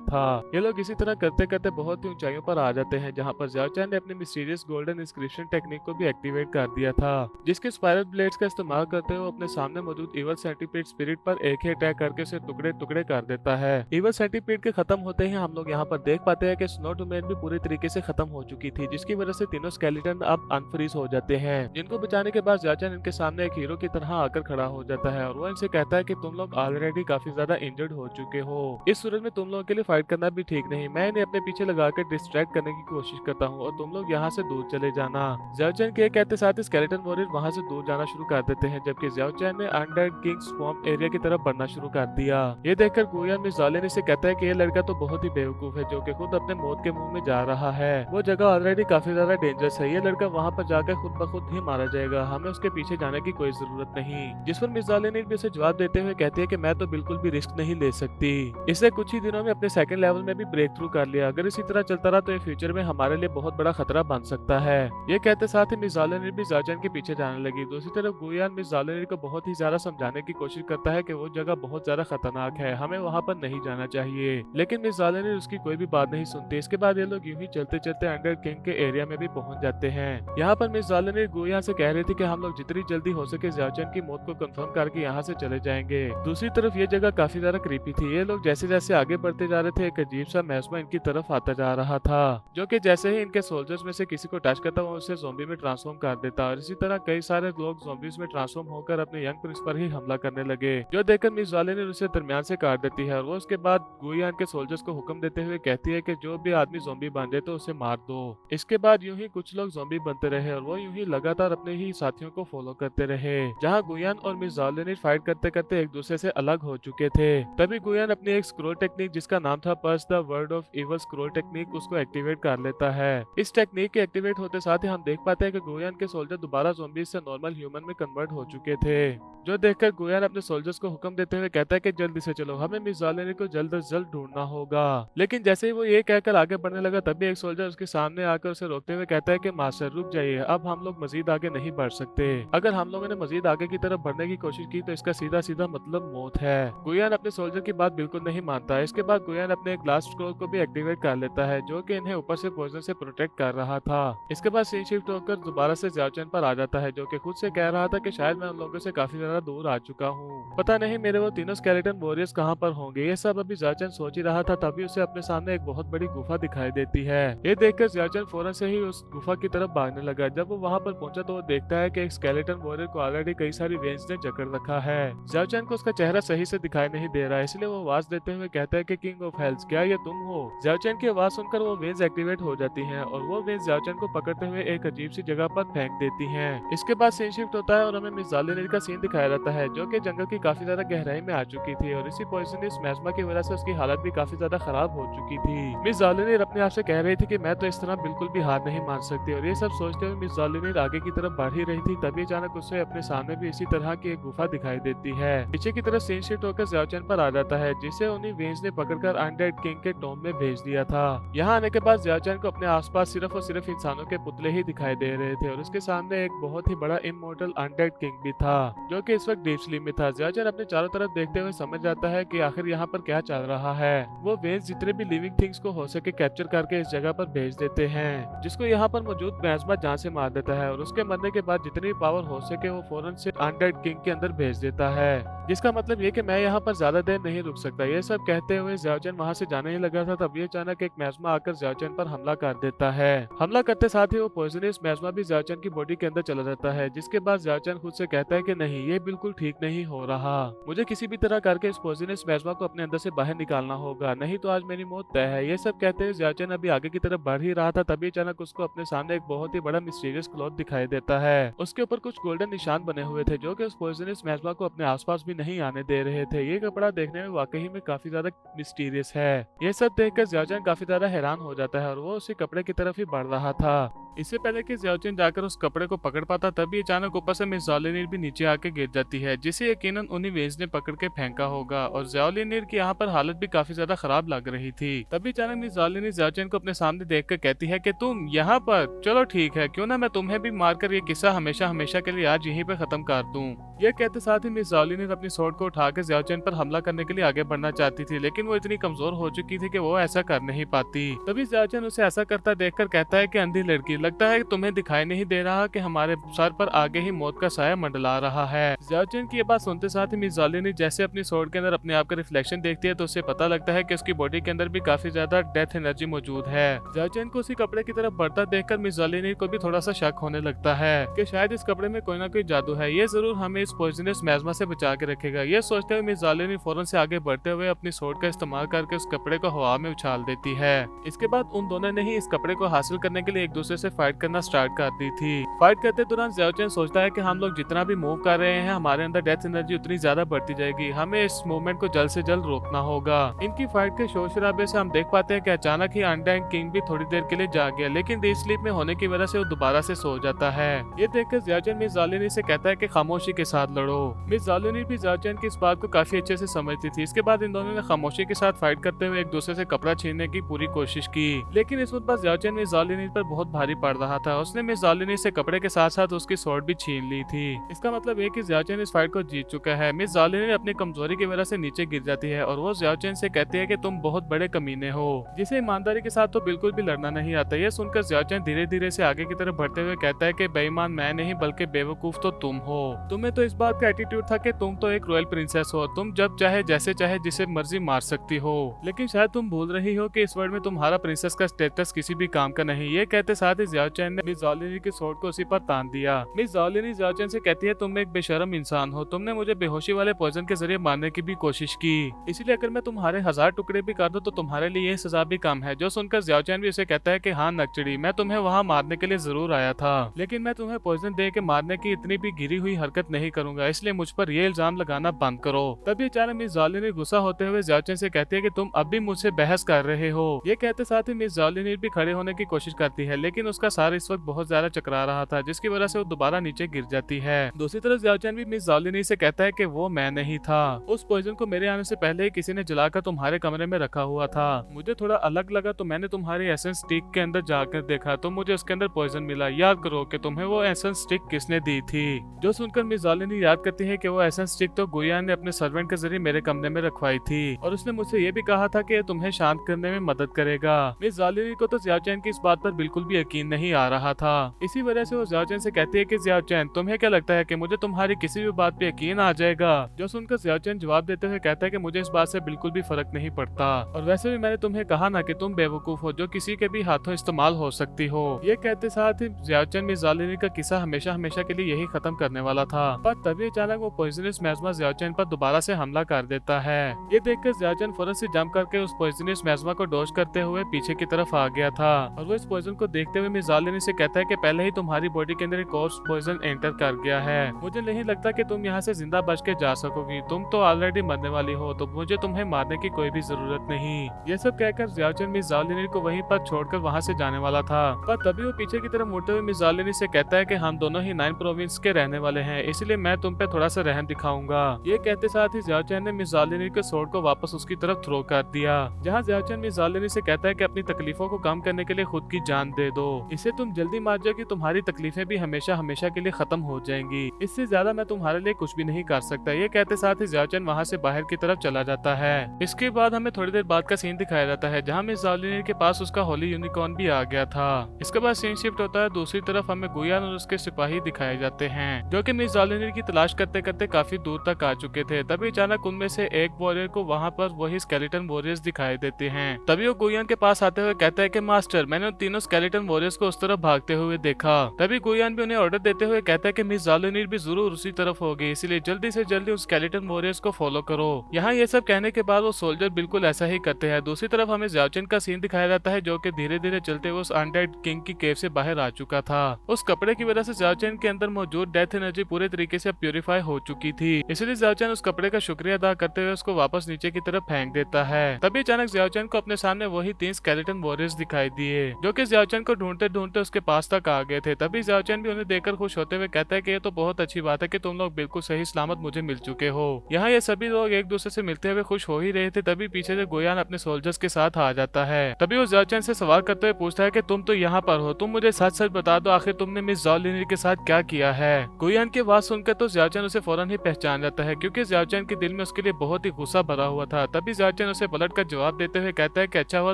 था। ये लोग इसी तरह करते करते बहुत ही ऊंचाइयों पर आ जाते हैं, जहां पर जाओचैन ने अपनी मिस्टीरियस गोल्डन इंस्क्रिप्शन टेक्निक को भी एक्टिवेट कर दिया था, जिसके स्पाइरल ब्लेड्स का इस्तेमाल करते हुए अपने सामने मौजूद इवल सेंटीपीड स्पिरिट पर एक ही अटैक करके उसे टुकड़े टुकड़े कर देता है। इवल सेंटीपीड के खत्म होते ही हम लोग यहाँ पर देख पाते हैं कि स्नो डोमेन भी पूरी तरीके से खत्म हो चुकी थी, जिसकी वजह से तीनों स्केलेटन अब अनफ्रीज हो जाते हैं, जिनको बचाने के बाद जाओचैन इनके सामने एक हीरो की तरह आकर खड़ा हो जाता है और वो इनसे कहता है कि तुम लोग ऑलरेडी काफी ज्यादा इंजर्ड हो चुके हो, इस सूरज में तुम लोगों के लिए फाइट करना भी ठीक नहीं, मैं इन्हें अपने पीछे लगाकर डिस्ट्रैक्ट करने की कोशिश करता हूँ और तुम लोग यहाँ से दूर चले जाना। जाओचैन के कहते साथ ही स्केलेटन वॉरियर वहां से दूर जाना शुरू कर देते हैं, जबकि जाओचैन ने अनडेड किंग स्वॉम्प एरिया की तरफ बढ़ना शुरू कर दिया। ये देखकर गुयान मिस जॉलिनी से कहता है कि ये लड़का तो बहुत ही बेवकूफ है, जो कि खुद अपने मौत के मुंह में जा रहा है, वो जगह ऑलरेडी काफी ज्यादा डेंजरस है, ये लड़का वहाँ पर जाकर खुद ब खुद ही मारा जाएगा, हमें उसके पीछे जाने की कोई जरूरत नहीं। जिस पर मिस जॉलिनी भी उसे जवाब देते हुए कहती है कि मैं तो बिल्कुल भी रिस्क नहीं ले सकती, इसने कुछ ही दिनों में अपने सेकंड लेवल में भी ब्रेक थ्रू कर लिया, अगर इसी तरह चलता रहा तो ये फ्यूचर में हमारे लिए बहुत बड़ा खतरा बन सकता है। ये कहते साथ ही मिस जॉलिनी भी जाओचैन के पीछे जाने लगी। दूसरी तरफ गुयान मिस जॉलिनी को बहुत ही ज्यादा समझाने की कोशिश करता है कि वो जगह बहुत ज्यादा खतरनाक है, हमें वहाँ पर नहीं जाना चाहिए, लेकिन मिस जॉलिनी उसकी कोई भी बात नहीं सुनती। इसके बाद ये लोग यूं ही चलते चलते अंडर किंग के एरिया में भी पहुंच जाते हैं। यहाँ पर मिस जॉलिनी गुयान से कह रही थी कि हम लोग जितनी जल्दी हो सके जाओचैन की मौत को कंफर्म करके यहाँ से चले जाएंगे। दूसरी तरफ ये जगह काफी ज्यादा क्रीपी थी, ये लोग जैसे जैसे आगे बढ़ते जा रहे थे एक अजीब सा मैस्मा इनकी तरफ आता जा रहा था, जो कि जैसे ही इनके सोल्जर्स में से किसी को टच करता वो उसे ज़ॉम्बी में ट्रांसफॉर्म कर देता और इसी तरह कई सारे लोग ज़ॉम्बीज में ट्रांसफॉर्म होकर अपने यंग प्रिंस पर ही हमला करने लगे, जो देखकर मिस जॉलिनी उसे दरमियान से काट देती है और वो उसके बाद गुयान के सोल्जर्स को हुक्म देते हुए कहती है कि जो भी आदमी ज़ॉम्बी बन जाए तो उसे मार दो। इसके बाद यूं ही कुछ लोग ज़ॉम्बी बनते रहे और वो यूं ही लगातार अपने ही साथियों को फॉलो करते रहे, जहाँ गुयान और मिस जॉलिनी फाइट करते करते एक दूसरे से अलग हो चुके थे। तभी गुयान अपनी एक स्क्रोल टेक्निक जिसका नाम था purse the word of evil scroll technique उसको एक्टिवेट कर लेता है। इस टेक्निक के एक्टिवेट होते साथ ही हम देख पाते हैं कि गुयान के सोल्जर दोबारा ज़ॉम्बीज से नॉर्मल ह्यूमन में कन्वर्ट हो चुके थे, जो देखकर गुयान अपने सोल्जर्स को हुक्म देते हुए कहता है कि जल्दी से चलो, हमें मिस जॉलिनी को जल्द से जल्द ढूंढना होगा। लेकिन जैसे ही वो ये कहकर आगे बढ़ने लगा तभी एक सोल्जर उसके सामने आकर उसे रोकते हुए कहता है कि मास्टर रुक जाइए, अब हम लोग मजीद आगे नहीं बढ़ सकते, अगर हम लोगों ने मजीद आगे की तरफ बढ़ने की कोशिश की तो इसका सीधा सीधा मतलब मौत है। गुयान अपने सोल्जर की बात बिल्कुल नहीं मानता। इसके बाद गुयान अपने एक लास्ट स्क्रोल को भी एक्टिवेट कर लेता है, जो कि इन्हें ऊपर से पॉइजन से प्रोटेक्ट कर रहा था। इसके बाद सीन शिफ्ट होकर दोबारा से जाओचैन पर आ जाता है, जो कि खुद से कह रहा था कि शायद मैं उन लोगों से काफी ज्यादा दूर आ चुका हूँ, पता नहीं मेरे वो तीनों स्केलेटन वॉरियर्स कहाँ पर होंगे। ये सब अभी जाओचैन सोच ही रहा था, तभी उसे अपने सामने एक बहुत बड़ी गुफा दिखाई देती है। ये देखकर जाओचैन फौरन से ही उस गुफा की तरफ भागने लगा। जब वो वहाँ पर पहुंचा तो वो देखता है कि एक स्केलेटन वॉरियर को ऑलरेडी कई सारी वेंस ने जकड़ रखा है। जाओचैन को उसका चेहरा सही से दिखाई नहीं दे रहा है, इसलिए वो आवाज देते हुए कहता है कि किंग ऑफ हेल्स, क्या ये तुम हो? जाओचैन की आवाज सुनकर वो वेंस एक्टिवेट हो जाती हैं और वो वेंस जाओचैन को पकड़ते हुए एक अजीब सी जगह पर फेंक देती हैं। इसके बाद सीन शिफ्ट होता है और हमें मिस जॉलिनी का सीन दिखाया जाता है, जो कि जंगल की काफी ज्यादा गहराई में आ चुकी थी और इसी पॉइजनस मैस्मा की वजह से उसकी हालत भी काफी ज्यादा खराब हो चुकी थी। मिस जॉलिनी अपने आप से कह रही थी कि मैं तो इस तरह बिल्कुल भी हार नहीं मान सकती, और ये सब सोचते हुए मिस जॉलिनी आगे की तरफ बढ़ ही रही थी, तभी अचानक उसे अपने सामने भी इसी तरह की एक गुफा दिखाई देती है। पीछे की तरफ सीन शिफ्ट होकर जाओचैन पर आ जाता है, जिसे उन्हीं वेंस ने पकड़कर अनडेड किंग के टॉम में भेज दिया था। यहाँ आने के बाद जाओचैन को अपने आसपास सिर्फ और सिर्फ इंसानों के पुतले ही दिखाई दे रहे थे और उसके सामने एक बहुत ही बड़ा इमॉर्टल अनडेड किंग भी था, जो कि इस वक्त डीप स्लीप में था। जाओचैन अपने चारों तरफ देखते हुए समझ जाता है कि आखिर यहाँ पर क्या चल रहा है। वो वेंस जितने भी लिविंग थिंग्स को हो सके कैप्चर करके इस जगह पर भेज देते हैं, जिसको यहाँ पर मौजूद मैस्मा जान से मार देता है और उसके मरने के बाद जितनी पावर हो सके वो फौरन से अनडेड किंग के अंदर भेज देता है, जिसका मतलब ये कि मैं यहाँ पर ज्यादा देर नहीं रुक सकता। ये सब कहते हुए जाओचैन वहाँ से जाने ही लगा था, तभी अचानक एक मैस्मा आकर जाओचैन पर हमला कर देता है। हमला करते साथ ही वो पॉइजनस मैस्मा भी जाओचैन की बॉडी के अंदर चला जाता है, जिसके बाद जाओचैन खुद से कहता है कि नहीं, ये बिल्कुल ठीक नहीं हो रहा, मुझे किसी भी तरह करके इस पॉइजनस मैस्मा को अपने अंदर से बाहर निकालना होगा, नहीं तो आज मेरी मौत तय है। ये सब कहते हुए जाओचैन अभी आगे की तरफ बढ़ ही रहा था, तभी अचानक उसको अपने सामने एक बहुत ही बड़ा मिस्टीरियस क्लॉथ दिखाई देता है। उसके ऊपर कुछ गोल्डन निशान बने हुए थे, जो कि उस पॉइजनस मैस्मा को अपने आसपास भी नहीं आने दे रहे थे। ये कपड़ा देखने में वाकई में काफी ज्यादा मिस्टीरियस है। ये सब देखकर जाओचैन काफी ज्यादा हैरान हो जाता है और वो उसी कपड़े की तरफ ही बढ़ रहा था। इससे पहले कि ज़ियाओचेन जाकर उस कपड़े को पकड़ पाता, तभी अचानक ऊपर से मिस ज़ाओलिनीर भी नीचे आके गिर जाती है, जिसे यकीनन उन्हीं वेज ने पकड़ के फेंका होगा। और ज़ाओलिनीर की यहाँ पर हालत भी काफी ज्यादा खराब लग रही थी। तभी अचानक मिस ज़ाओलिनीर ज़ियाओचेन को अपने सामने देखकर कहती है कि तुम यहाँ पर, चलो ठीक है, क्यों ना मैं तुम्हें भी मारकर ये किस्सा हमेशा हमेशा के लिए आज यहीं पे खत्म कर दूं। ये कहते साथ ही मिस ज़ाओलिनीर अपनी स्वॉर्ड को उठाकर ज़ियाओचेन पर हमला करने के लिए आगे बढ़ना चाहती थी, लेकिन वो इतनी कमजोर हो चुकी थी कि वो ऐसा कर नहीं पाती। तभी ज़ियाओचेन उसे ऐसा करता देखकर कहता है कि अंधी लड़की, लगता है कि तुम्हें दिखाई नहीं दे रहा कि हमारे सर पर आगे ही मौत का साया मंडला रहा है। ज़ियाओचेन की ये बात सुनते साथ ही मिस ज़ाओलिनीर जैसे अपनी स्वॉर्ड के अंदर अपने आप का रिफ्लेक्शन देखती है, तो उसे पता लगता है कि उसकी बॉडी के अंदर भी काफी ज्यादा डेथ एनर्जी मौजूद है। ज़ियाओचेन को उसी कपड़े की तरफ बढ़ता देखकर मिस ज़ाओलिनीर को भी थोड़ा सा शक होने लगता है कि शायद इस कपड़े में कोई ना कोई जादू है, ये जरूर हमें इस पॉइजनस मैज़मा से बचा के रखेगा। ये सोचते हुए मिस ज़ाओलिनीर फौरन से आगे बढ़ते हुए अपनी स्वॉर्ड का इस्तेमाल करके उस कपड़े को हवा में उछाल देती है। इसके बाद उन दोनों ने ही इस कपड़े को हासिल करने के लिए एक दूसरे से फाइट करना स्टार्ट कर दी थी। फाइट करते दौरान ज़ियाओचेन सोचता है कि हम लोग जितना भी मूव कर रहे हैं, हमारे अंदर डेथ एनर्जी उतनी ज्यादा बढ़ती जाएगी, हमें इस मूवमेंट को जल्द से जल्द रोकना होगा। इनकी फाइट के शोर शराबे से हम देख पाते हैं कि अचानक ही अनडाइंग किंग भी थोड़ी देर के लिए जाग गया, लेकिन डीप स्लीप में होने की वजह से वो दोबारा से सो जाता है। ये देखकर ज़ियाओचेन मिस ज़ाओलिनीर से कहता है कि खामोशी के साथ लड़ो। मिस ज़ाओलिनीर भी ज़ियाओचेन की इस बात को काफी अच्छे से समझती थी। इसके बाद इन दोनों ने खामोशी के साथ फाइट करते हुए एक दूसरे से कपड़ा छीनने की पूरी कोशिश की, लेकिन इस वक्त ज़ियाओचेन मिस ज़ाओलिनीर पर बहुत भारी पड़ रहा था। उसने मिस ज़ाओलिनीर से कपड़े के साथ साथ उसकी स्वॉर्ड भी छीन ली थी। इसका मतलब है कि ज़ियाओचेन इस फाइट को जीत चुका है। मिस ज़ाओलिनीर अपनी कमजोरी की वजह से नीचे गिर जाती है और वो ज़ियाओचेन से कहती है कि तुम बहुत बड़े कमीने हो, जिसे ईमानदारी के साथ तो बिल्कुल भी लड़ना नहीं आता। यह सुनकर ज़ियाओचेन धीरे धीरे से आगे की तरफ बढ़ते हुए कहता है कि बेईमान मैं नहीं बल्कि बेवकूफ तो तुम हो। तुम्हें तो इस बात का एटीट्यूड था कि तुम तो एक रॉयल प्रिंसेस हो, तुम जब चाहे जैसे चाहे जिसे मर्जी मार सकती हो, लेकिन शायद तुम भूल रही हो कि इस वर्ल्ड में तुम्हारा प्रिंसेस का स्टेटस किसी भी काम का नहीं। ये कहते साथ ही ज़ियाओचेन ने मिस ज़ाओलिनीर की स्वॉर्ड को उसी पर तान दिया। मिस ज़ाओलिनीर ज़ियाओचेन से कहती है तुम एक बेशरम इंसान हो, तुमने मुझे बेहोशी वाले पॉइजन के जरिए मारने की भी कोशिश की, इसीलिए अगर मैं तुम्हारे 1000 टुकड़े भी कर दूं तो तुम्हारे लिए यह सजा भी कम है। जो सुनकर ज़ियाओचेन भी उसे कहता है कि हाँ नकचड़ी, मैं तुम्हें वहाँ मारने के लिए जरूर आया था, लेकिन मैं तुम्हें पॉइजन दे के मारने की इतनी भी गिरी हुई हरकत नहीं करूंगा, इसलिए मुझ पर यह इल्जाम लगाना बंद करो। तभी अचानक मिस ज़ाओलिनीर गुस्सा होते हुए ज़ियाओचेन से कहती है कि तुम अब भी मुझसे बहस कर रहे हो। ये कहते साथ ही मिस ज़ाओलिनीर भी खड़े होने की कोशिश करती है, लेकिन उसका सार इस वक्त बहुत ज्यादा चकरा रहा था, जिसकी वजह से वो दोबारा नीचे गिर जाती है। दूसरी तरफ ज़ियाओचेन भी मिस ज़ाओलिनीर से कहता है कि वो मैं नहीं था, उस पॉइजन को मेरे आने से पहले ही किसी ने जलाकर तुम्हारे कमरे में रखा हुआ था। मुझे थोड़ा अलग लगा तो मैंने तुम्हारी एसेंस स्टिक के अंदर जाकर देखा तो मुझे उसके अंदर पॉइजन मिला। याद करो कि तुम्हें वो एसेंस स्टिक किसने दी थी। जो सुनकर मिस ज़ाओलिनीर याद करती है कि वो एसेंस स्टिक तो गुयान ने अपने सर्वेंट के जरिए मेरे कमरे में रखवाई थी और उसने मुझसे ये भी कहा था कि तुम्हें शांत करने में मदद करेगा। मिस ज़ाओलिनीर को तो ज़ियाओचेन की इस बात पर बिल्कुल भी यकीन नहीं आ रहा था। इसी वजह से वो ज़ियाओचेन से कहती है कि ज़ियाओचेन तुम्हें क्या लगता है कि मुझे तुम्हारी किसी भी बात पे यकीन आ जाएगा। जो सुनकर ज़ियाओचेन जवाब देते हुए कहता है कि मुझे इस बात से बिल्कुल भी फर्क नहीं पड़ता, और वैसे भी मैंने तुम्हें कहा ना कि तुम बेवकूफ हो जो किसी के भी हाथों इस्तेमाल हो सकती हो। ये कहते साथ ही ज़ियाओचेन मिस ज़ाओलिनीर का किस्सा हमेशा हमेशा के लिए यही खत्म करने वाला था, पर तभी अचानक वो पॉइजनस मैज़मा ज़ियाओचेन पर दोबारा से हमला कर देता है। ये देखकर ज़ियाओचेन फौरन से जंप करके उस पॉइजनस मैज़मा को डॉज करते हुए पीछे की तरफ आ गया था, और वो इस पॉइजन को देखते हुए मिस ज़ाओलिनीर से कहता है कि पहले ही तुम्हारी बॉडी के अंदर एक और पॉइजन एंटर कर गया है, मुझे नहीं लगता कि तुम यहाँ से जिंदा बच के जा सकोगी, तुम तो ऑलरेडी मरने वाली हो, तो मुझे तुम्हें मारने की कोई भी जरूरत नहीं। ये सब कहकर ज़ियाओचेन मिस ज़ाओलिनीर को वहीं पर छोड़कर वहाँ से जाने वाला था, पर तभी वो पीछे की तरफ मुड़ते हुए मिस ज़ाओलिनीर से कहता है कि हम दोनों ही 9 प्रोविंस के रहने वाले हैं, इसलिए मैं तुम पे थोड़ा सा रहम दिखाऊंगा। ये कहते साथ ही ज़ियाओचेन ने मिस ज़ाओलिनीर के स्वॉर्ड को वापस उसकी तरफ थ्रो कर दिया, जहाँ ज़ियाओचेन मिस ज़ाओलिनीर से कहता है कि अपनी तकलीफों को कम करने के लिए खुद की जान दे दो, इससे तुम जल्दी मान जाओ कि तुम्हारी तकलीफें भी हमेशा हमेशा के लिए खत्म हो जाएंगी, इससे ज्यादा मैं तुम्हारे लिए कुछ भी नहीं कर सकता। ये कहते साथ ही ज़ियाओचेन वहाँ से बाहर की तरफ चला जाता है। इसके बाद हमें थोड़ी देर बाद का सीन दिखाया जाता है, जहाँ मिस ज़ाओलिनीर के पास उसका होली यूनिकॉर्न भी आ गया था। इसके बाद सीन शिफ्ट होता है, दूसरी तरफ हमें गुयान और उसके सिपाही दिखाए जाते हैं, जो कि मिस ज़ाओलिनीर की तलाश करते करते काफी दूर तक आ चुके थे। तभी अचानक उनमें से एक वॉरियर को वहाँ पर वही स्केलेटन वॉरियर्स दिखाई देते हैं। तभी वो गुयान के पास आते हुए कहता है कि मास्टर, मैंने उन तीनों स्केलेटन वॉरियर्स को उस तरफ भागते हुए देखा। तभी गुयान भी उन्हें ऑर्डर देते हुए कहता है कि मिस ज़ाओलिनीर भी जरूर उसी तरफ होगी, इसलिए जल्दी से जल्दी उस स्केलेटन वॉरियर्स को फॉलो करो। यहाँ ये सब कहने के बाद वो सोल्जर बिल्कुल ऐसा ही करते हैं। दूसरी तरफ हमें ज़ियाओचेन का सीन दिखाया जाता है, जो कि धीरे धीरे चलते हुए उस अनडेड किंग की केव से बाहर आ चुका था। उस कपड़े की वजह से ज़ियाओचेन के अंदर मौजूद डेथ एनर्जी पूरे तरीके से प्यूरिफाई हो चुकी थी, इसलिए ज़ियाओचेन उस कपड़े का शुक्रिया अदा करते हुए उसको वापस नीचे की तरफ फेंक देता है। तभी अचानक ज़ियाओचेन को अपने सामने वही 3 स्केलेटन वॉरियर्स दिखाई दिए जो कि जियाओचैन को ढूंढते ढूंढते उसके पास तक आ गए थे। तभी जियाओचैन भी उन्हें देखकर खुश होते हुए कहता है कि ये तो बहुत अच्छी बात है कि तुम लोग बिल्कुल सही सलामत मुझे मिल चुके हो। यहाँ ये सभी लोग एक दूसरे से मिलते हुए खुश हो ही रहे थे, तभी पीछे से गोयान अपने सोल्जर्स के साथ आ जाता है। तभी वो जियाओचैन से सवाल करते हुए पूछता है कि तुम तो यहाँ पर हो, तुम मुझे सच सच बता दो आखिर तुमने मिस ज़ाओ लिनियर के साथ क्या किया है। गोयान की बात सुनकर तो जियाओचैन उसे फौरन ही पहचान जाता है क्योंकि जियाओचैन के दिल में उसके लिए बहुत ही गुस्सा भरा हुआ था। तभी जियाओचैन उसे पलट कर जवाब देते हुए कहता है कि अच्छा हुआ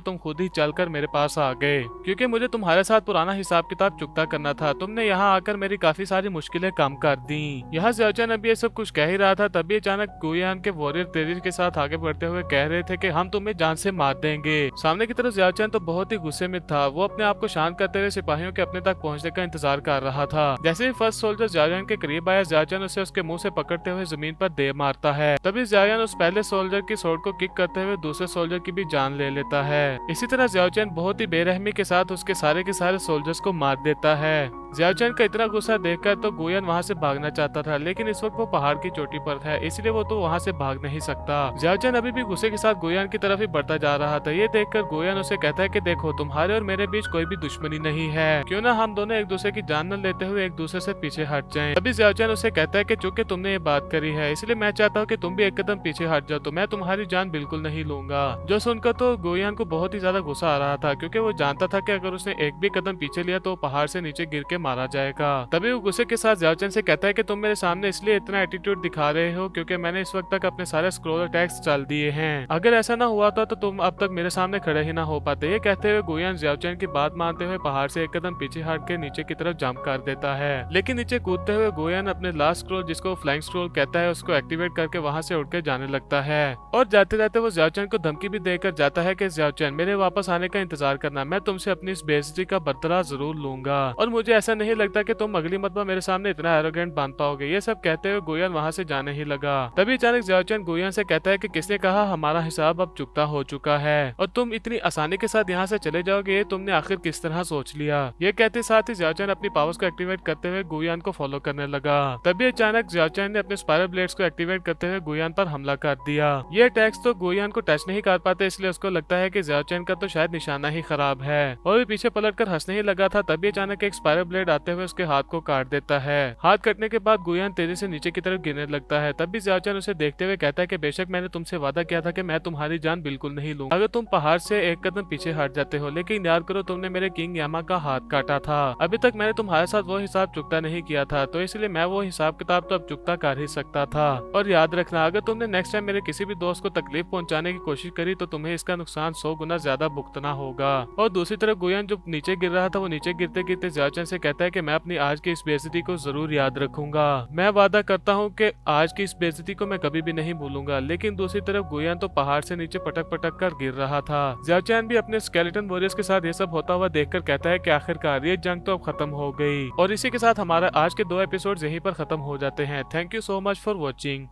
तुम खुद ही चलकर मेरे पास आ गए क्योंकि मुझे तुम्हारे साथ पुराना हिसाब किताब चुकता करना था। तुमने यहाँ आकर मेरी काफी सारी मुश्किलें कम कर दी। यहाँ जियाओचैन अभी ये सब कुछ कह ही रहा था, तभी अचानक गोयान के वॉरियर तेजी के साथ आगे बढ़ते हुए कह रहे थे कि हम तुम्हें जान से मार देंगे। सामने की तरफ जियाओचैन तो बहुत ही गुस्से में था। वो अपने आप को शांत करते हुए सिपाहियों के अपने तक पहुंचने का इंतजार कर रहा था। जैसे ही फर्स्ट सोल्जर जियाओचैन के करीब आया, जियाओचैन उसे उसके मुंह से पकड़ते हुए जमीन पर दे मारता है। तभी जियाओचैन उस पहले सोल्जर की स्वॉर्ड को किक करते हुए दूसरे सोल्जर की भी जान ले लेता है। इसी तरह जियाओचैन बहुत ही बेरहमी के साथ उसके सारे के सारे सोल्जर्स को मार देता है। जियाओचैन का इतना गुस्सा देखकर तो गोयान वहां से भागना चाहता था, लेकिन इस वक्त वो पहाड़ की चोटी पर था, इसलिए वो तो वहां से भाग नहीं सकता। जियाओचैन अभी भी गुस्से के साथ गोयान की तरफ ही बढ़ता जा रहा था। ये देखकर गोयान उसे कहता है कि देखो तुम्हारे और मेरे बीच कोई भी दुश्मनी नहीं है, क्यों ना हम दोनों एक दूसरे की जान न लेते हुए एक दूसरे से पीछे हट जाएं। तभी जियाओचैन उसे कहता है कि चूंकि तुमने ये बात करी है इसलिए मैं चाहता हूँ कि तुम भी एक कदम पीछे हट जाओ, तो मैं तुम्हारी जान बिल्कुल नहीं लूंगा। जो सुनकर तो गोयान को बहुत ही ज्यादा गुस्सा आ रहा था क्योंकि वो जानता था कि अगर उसने एक भी कदम पीछे लिया तो पहाड़ से नीचे गिर के मारा जाएगा। तभी वो गुस्से के साथ जियाओचैन से कहता है कि तुम मेरे सामने इसलिए इतना एटीट्यूड दिखा रहे हो क्योंकि मैंने इस वक्त तक अपने सारे स्क्रॉल अटैक्स चल दिए हैं। अगर ऐसा ना हुआ था तो तुम अब तक मेरे सामने खड़े ही ना हो पाते। ये कहते हुए गोयान जियाओचैन की बात मानते हुए पहाड़ से एक कदम पीछे हट के नीचे की तरफ जंप कर देता है। लेकिन नीचे कूदते हुए गोयान अपने लास्ट स्क्रॉल जिसको फ्लाइंग स्क्रॉल कहता है उसको एक्टिवेट करके वहां से उड़ के जाने लगता है। और जाते जाते वो जियाओचैन को धमकी भी देकर जाता है कि जियाओचैन मेरे वापस आने का इंतजार करना, मैं तुमसे अपनी इस बेइज्जती का बदला जरूर लूंगा और मुझे ऐसा नहीं लगता कि तुम अगली मरतबा मेरे सामने इतना एरोगेंट बन पाओगे। ये सब कहते हुए गोयान वहां से जाने ही लगा। तभी अचानक जियाओचैन गोयान से कहता है कि किसने कहा हमारा हिसाब अब चुकता हो चुका है और तुम इतनी आसानी के साथ यहाँ से चले जाओगे, ये तुमने आखिर किस तरह सोच लिया। ये कहते साथ ही जियाओचैन अपनी पावर्स को एक्टिवेट करते हुए गोयान को फॉलो करने लगा। तभी अचानक जियाओचैन ने अपने स्पाइरल ब्लेड्स को एक्टिवेट करते हुए गोयान पर हमला कर दिया। ये अटैक्स तो गोयान को टच नहीं कर पाते, इसलिए उसको लगता है कि जियाओचैन का तो शायद निशाना ही खराब है और भी पीछे पलटकर हंसने ही लगा था। तभी अचानक एक स्पाइरल ब्लेड आते हुए उसके हाथ को काट देता है। हाथ कटने के बाद गोयान तेजी से नीचे की तरफ गिरने लगता है। तभी जियाओचैन उसे देखते हुए कहता है कि बेशक मैंने तुमसे वादा किया था कि मैं तुम्हारी जान बिल्कुल नहीं लूंगा अगर तुम पहाड़ से एक कदम पीछे हट जाते हो, लेकिन याद करो तुमने मेरे किंग यामा का हाथ काटा था। अभी तक मैंने तुम्हारे साथ वो हिसाब चुकता नहीं किया था, तो इसलिए मैं वो हिसाब किताब तो अब चुकता कर ही सकता था। और याद रखना अगर तुमने नेक्स्ट टाइम मेरे किसी भी दोस्त को तकलीफ पहुंचाने की कोशिश करी तो तुम्हें इसका नुकसान 100 गुना ज्यादा भुगतना होगा। और दूसरी तरफ गोयान जो नीचे गिर रहा था वो नीचे गिरते गिरते जियाओचैन से कहता है कि मैं अपनी आज की इस बेइज्जती को जरूर याद रखूंगा। मैं वादा करता हूँ कि आज की इस बेइज्जती को मैं कभी भी नहीं भूलूंगा। लेकिन दूसरी तरफ गोयान तो पहाड़ से नीचे पटक पटक कर गिर रहा था। जियाओचैन भी अपने स्केलेटन वॉरियर्स के साथ ये सब होता हुआ देखकर कहता है कि आखिरकार ये जंग तो अब खत्म हो गई। और इसी के साथ हमारा आज के 2 एपिसोड यहीं पर खत्म हो जाते हैं। Thank you so much for watching.